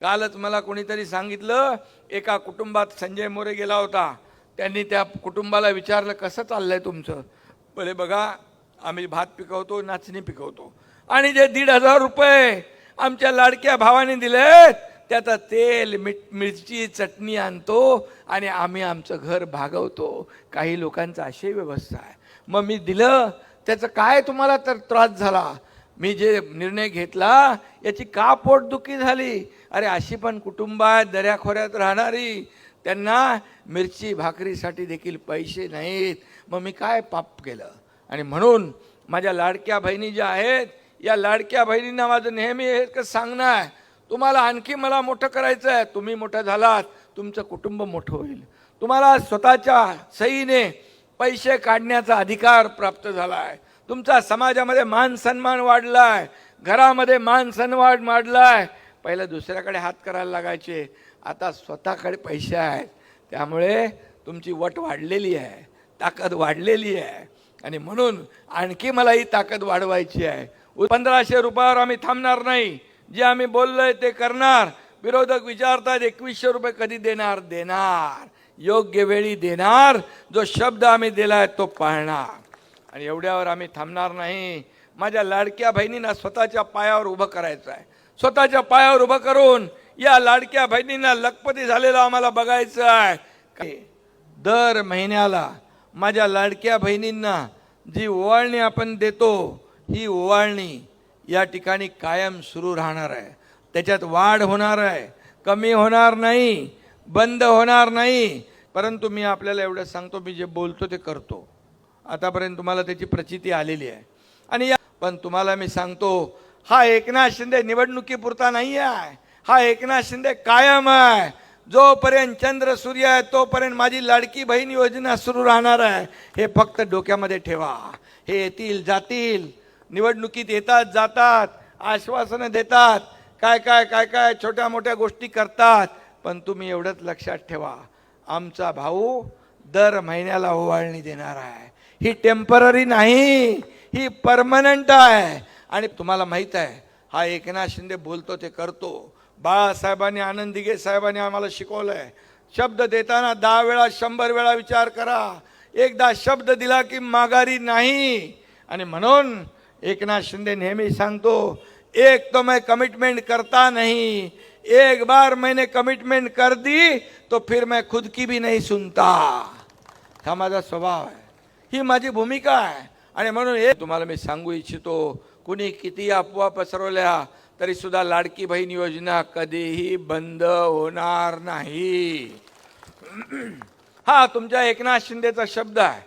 कालच मला कोणीतरी सांगितलं, एका कुटुंबात संजय मोरे गेला होता. त्यांनी त्या कुटुंबाला विचारलं, कसं चाललंय तुमचं? बोले बघा, आम्ही भात पिकवतो, नाचणी पिकवतो, आणि जे 1,500 रुपये आमच्या लाडक्या भावाने दिलेत त्याचं तेल मिरची चटणी आणतो आणि आम्ही आमचं घर भागवतो. काही लोकांचं अशी व्यवस्था आहे. मग मी दिलं, त्याचं काय तुम्हाला तर त्रास झाला? मी जे निर्णय घेतला याची का पोटदुखी झाली? अरे अशी पण कुटुंब आहेत दऱ्याखोऱ्यात राहणारी, त्यांना मिरची भाकरीसाठी देखील पैसे नाहीत. मग मी काय पाप केलं? आणि म्हणून माझ्या लाडक्या बहिणी ज्या आहेत, या लाडक्या बहिणींना माझं नेहमी एकच सांगणं आहे, तुम्हाला आणखी मला मोठं करायचं आहे. तुम्ही मोठं झालात, तुमचं कुटुंब मोठं होईल. तुम्हाला स्वतःच्या सहीने पैसे काढण्याचा अधिकार प्राप्त झाला आहे. तुमचा समाजामध्ये मान सन्मान वाढला आहे, घरामध्ये मान सन्मान वाढला आहे. पहिलं दुसऱ्याकडे हात करायला लागायचे, आता स्वतःकडे पैसे आहेत. त्यामुळे तुमची वट वाढलेली आहे, ताकद वाढलेली आहे. आणि म्हणून आणखी मला ही ताकद वाढवायची आहे. 1,500 रुपयावर आम्ही थांबणार नाही. जे आम्ही बोललोय ते करणार. विरोधक विचारतात 2,100 रुपये कधी देणार? देणार, योग्य वेळी देणार. जो शब्द आम्ही दिलाय तो पाळणार. आणि एवढ्यावर आम्ही थांबणार नाही. माझ्या लाडक्या बहिणींना स्वतःच्या पायावर उभं करायचं आहे. स्वतःच्या पायावर उभं करून या लाडक्या बहिणींना लखपती झालेलं आम्हाला बघायचं आहे. दर महिन्याला माझ्या लाडक्या बहिणींना जी ओवाळणी आपण देतो, ही ओवाळणी या ठिकाणी कायम सुरू राहणार आहे. त्याच्यात वाढ होणार आहे, कमी होणार नाही, बंद होणार नाही. परंतु मी आपल्याला एवढं सांगतो, मी जे बोलतो ते करतो. आतापर्यंत तुम्हाला त्याची प्रचिती आलेली आहे. आणि पण तुम्हाला मी सांगतो, हा एकनाथ शिंदे निवडणुकीपुरता नाही आहे. हा एकनाथ शिंदे कायम आहे. जोपर्यंत चंद्र सूर्य आहे तोपर्यंत माझी लाडकी बहीण योजना सुरू राहणार आहे. हे फक्त डोक्यामध्ये ठेवा. हे येतील जातील, निवडणुकीत येतात जातात, आश्वासनं देतात, काय काय काय काय छोट्या मोठ्या गोष्टी करतात. पण तुम्ही एवढंच लक्षात ठेवा, आमचा भाऊ दर महिन्याला ओवाळणी देणार आहे. ही टेम्पररी नाही, ही परमनंट आहे. आणि तुम्हाला माहीत आहे, हा एकनाथ शिंदे बोलतो ते करतो. बाळासाहेबांनी, आनंद दिघे साहेबांनी आम्हाला शिकवलंय, शब्द देताना 10 वेळा 100 वेळा विचार करा. एकदा शब्द दिला की माघारी नाही. आणि म्हणून एकनाथ शिंदे नेहमी सांगतो, एक तो मैं कमिटमेंट करता नहीं, एक बार मैंने कमिटमेंट कर दी तो फिर मैं खुद की भी नहीं सुनता. हा माझा स्वभाव आहे, ही माझी भूमिका आहे. आणि म्हणून हे तुम्हाला मी सांगू इच्छितो, कुणी किती अफवा पसरवल्या तरी सुद्धा लाडकी बहीण योजना कधीही बंद होणार नाही. हा तुमच्या एकनाथ शिंदेचा शब्द आहे.